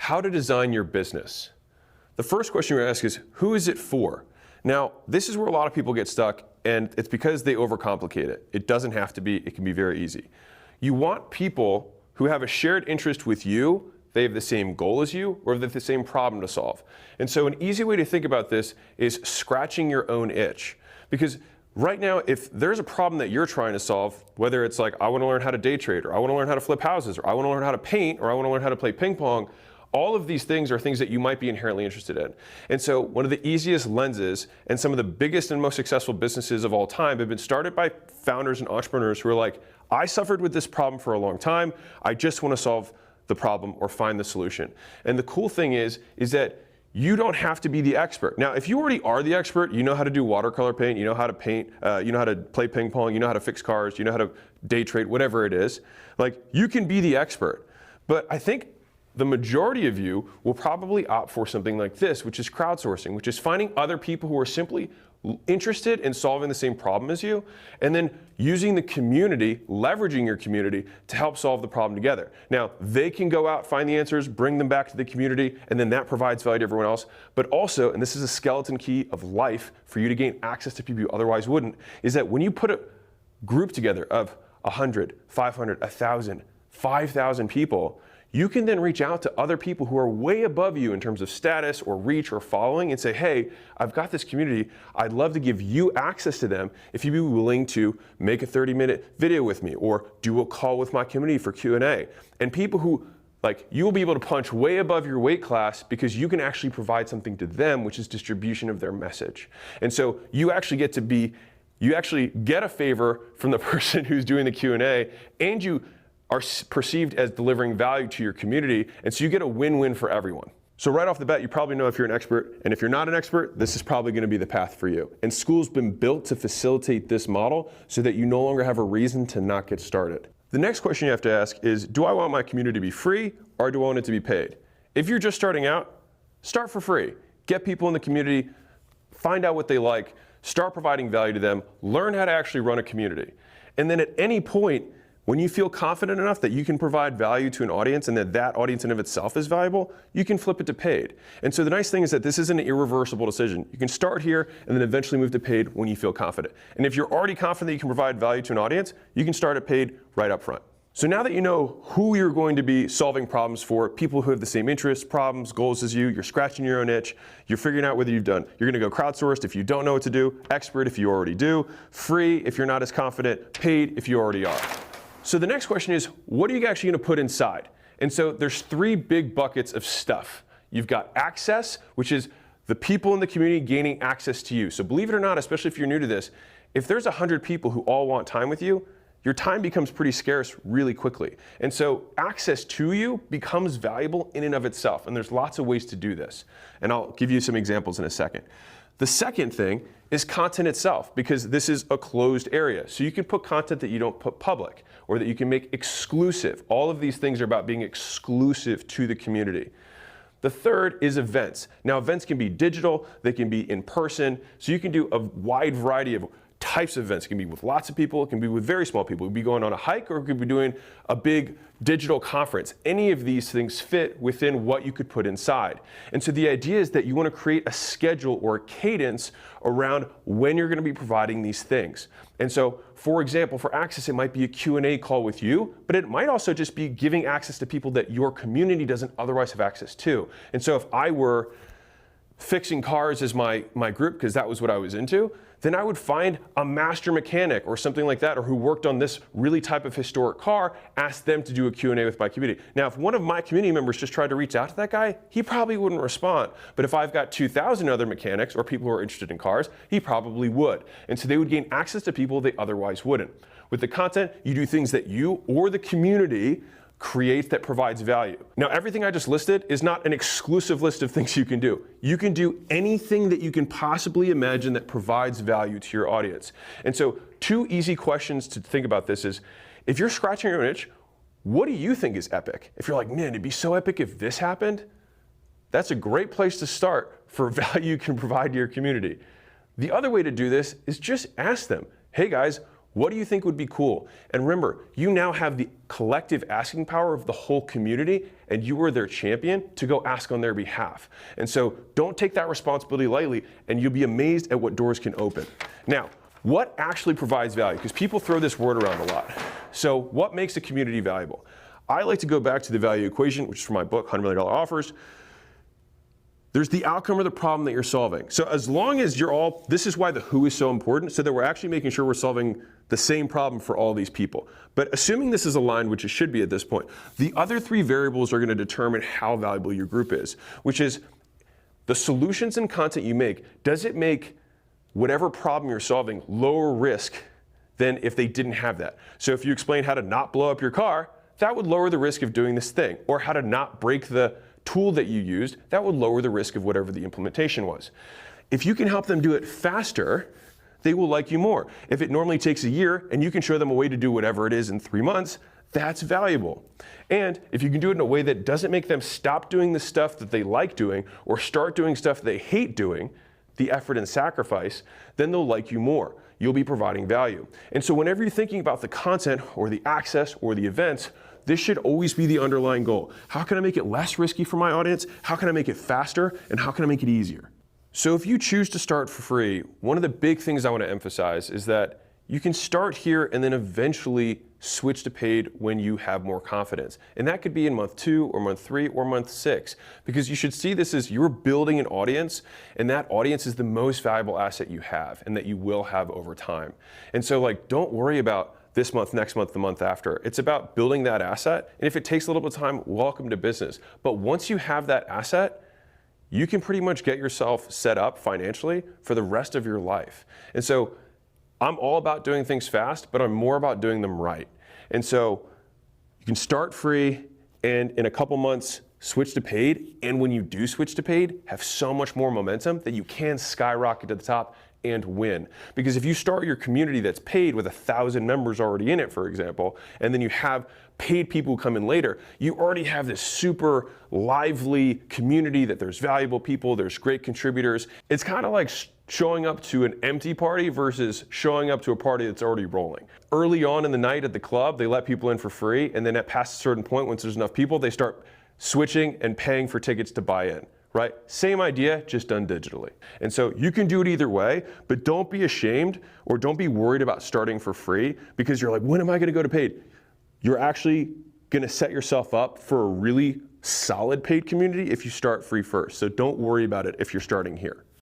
how to design your business. The first question you're going to ask is, who is it for? Now, this is where a lot of people get stuck, and it's because they overcomplicate it. It doesn't have to be, it can be very easy. You want people who have a shared interest with you, they have the same goal as you, or they have the same problem to solve. And so an easy way to think about this is scratching your own itch. Because right now, if there's a problem that you're trying to solve, whether it's like, I want to learn how to day trade, or I want to learn how to flip houses, or I want to learn how to paint, or I want to learn how to play ping pong, all of these things are things that you might be inherently interested in. And so one of the easiest lenses and some of the biggest and most successful businesses of all time have been started by founders and entrepreneurs who are like, I suffered with this problem for a long time. I just want to solve the problem or find the solution. And the cool thing is that you don't have to be the expert. Now, if you already are the expert, you know how to do watercolor paint, you know how to paint, you know how to play ping pong, you know how to fix cars, you know how to day trade, whatever it is, like you can be the expert. But I think the majority of you will probably opt for something like this, which is crowdsourcing, which is finding other people who are simply interested in solving the same problem as you, and then using the community, leveraging your community to help solve the problem together. Now, they can go out, find the answers, bring them back to the community, and then that provides value to everyone else. But also, and this is a skeleton key of life for you to gain access to people you otherwise wouldn't, is that when you put a group together of 100, 500, 1,000, 5,000 people, you can then reach out to other people who are way above you in terms of status or reach or following and say, hey, I've got this community. I'd love to give you access to them if you'd be willing to make a 30-minute video with me or do a call with my community for Q&A. And people who, like, you will be able to punch way above your weight class because you can actually provide something to them, which is distribution of their message. And so you actually get a favor from the person who's doing the Q&A, and you are perceived as delivering value to your community, and so you get a win-win for everyone. So right off the bat, you probably know if you're an expert, and if you're not an expert, this is probably going to be the path for you. And Skool's been built to facilitate this model so that you no longer have a reason to not get started. The next question you have to ask is, do I want my community to be free, or do I want it to be paid? If you're just starting out, start for free. Get people in the community, find out what they like, start providing value to them, learn how to actually run a community. And then at any point, when you feel confident enough that you can provide value to an audience and that that audience in of itself is valuable, you can flip it to paid. And so the nice thing is that this is an irreversible decision. You can start here and then eventually move to paid when you feel confident. And if you're already confident that you can provide value to an audience, you can start at paid right up front. So now that you know who you're going to be solving problems for, people who have the same interests, problems, goals as you, you're scratching your own itch, you're figuring out whether you're going to go crowdsourced if you don't know what to do, expert if you already do, free if you're not as confident, paid if you already are. So the next question is, what are you actually going to put inside? And so there's three big buckets of stuff. You've got access, which is the people in the community gaining access to you. So believe it or not, especially if you're new to this, if there's 100 people who all want time with you, your time becomes pretty scarce really quickly. And so access to you becomes valuable in and of itself. And there's lots of ways to do this. And I'll give you some examples in a second. The second thing is content itself, because this is a closed area. So you can put content that you don't put public, or that you can make exclusive. All of these things are about being exclusive to the community. The third is events. Now, events can be digital, they can be in person, so you can do a wide variety of types of events. It can be with lots of people, it can be with very small people. It could be going on a hike, or it could be doing a big digital conference. Any of these things fit within what you could put inside. And so the idea is that you want to create a schedule or a cadence around when you're going to be providing these things. And so, for example, for access, it might be a Q&A call with you, but it might also just be giving access to people that your community doesn't otherwise have access to. And so if I were fixing cars as my group, because that was what I was into, then I would find a master mechanic or something like that, or who worked on this really type of historic car, ask them to do a Q&A with my community. Now, if one of my community members just tried to reach out to that guy, he probably wouldn't respond. But if I've got 2,000 other mechanics or people who are interested in cars, he probably would. And so they would gain access to people they otherwise wouldn't. With the content, you do things that you or the community creates that provides value. Now, everything I just listed is not an exclusive list of things you can do. You can do anything that you can possibly imagine that provides value to your audience. And so, two easy questions to think about this is, if you're scratching your own itch, what do you think is epic? If you're like, man, it'd be so epic if this happened, that's a great place to start for value you can provide to your community. The other way to do this is just ask them, hey guys, What do you think would be cool? And remember, you now have the collective asking power of the whole community, and you are their champion to go ask on their behalf. And so don't take that responsibility lightly, and you'll be amazed at what doors can open. Now, what actually provides value? Because people throw this word around a lot. So what makes a community valuable? I like to go back to the value equation, which is from my book, $100 Million Offers. There's the outcome or the problem that you're solving. So as long as you're all, this is why the who is so important, so that we're actually making sure we're solving the same problem for all these people. But assuming this is aligned, which it should be at this point, the other three variables are going to determine how valuable your group is, which is the solutions and content you make. Does it make whatever problem you're solving lower risk than if they didn't have that? So if you explain how to not blow up your car, that would lower the risk of doing this thing, or how to not break the tool that you used, that would lower the risk of whatever the implementation was. If you can help them do it faster, they will like you more. If it normally takes a year and you can show them a way to do whatever it is in 3 months, that's valuable. And if you can do it in a way that doesn't make them stop doing the stuff that they like doing or start doing stuff they hate doing, the effort and sacrifice, then they'll like you more. You'll be providing value. And so whenever you're thinking about the content or the access or the events, this should always be the underlying goal. How can I make it less risky for my audience? How can I make it faster? And how can I make it easier? So if you choose to start for free, one of the big things I want to emphasize is that you can start here and then eventually switch to paid when you have more confidence. And that could be in month 2 or month 3 or month 6, because you should see this as you're building an audience, and that audience is the most valuable asset you have and that you will have over time. And so don't worry about this month, next month, the month after. It's about building that asset. And if it takes a little bit of time, welcome to business. But once you have that asset, you can pretty much get yourself set up financially for the rest of your life. And so I'm all about doing things fast, but I'm more about doing them right. And so you can start free and in a couple months switch to paid. And when you do switch to paid, have so much more momentum that you can skyrocket to the top and win. Because if you start your community that's paid with 1,000 members already in it, for example, and then you have paid people who come in later, you already have this super lively community that there's valuable people, there's great contributors. It's kind of like showing up to an empty party versus showing up to a party that's already rolling. Early on in the night at the club, they let people in for free, and then at past a certain point, once there's enough people, they start switching and paying for tickets to buy in. Right? Same idea, just done digitally. And so you can do it either way, but don't be ashamed or don't be worried about starting for free because you're like, when am I going to go to paid? You're actually going to set yourself up for a really solid paid community if you start free first. So don't worry about it if you're starting here.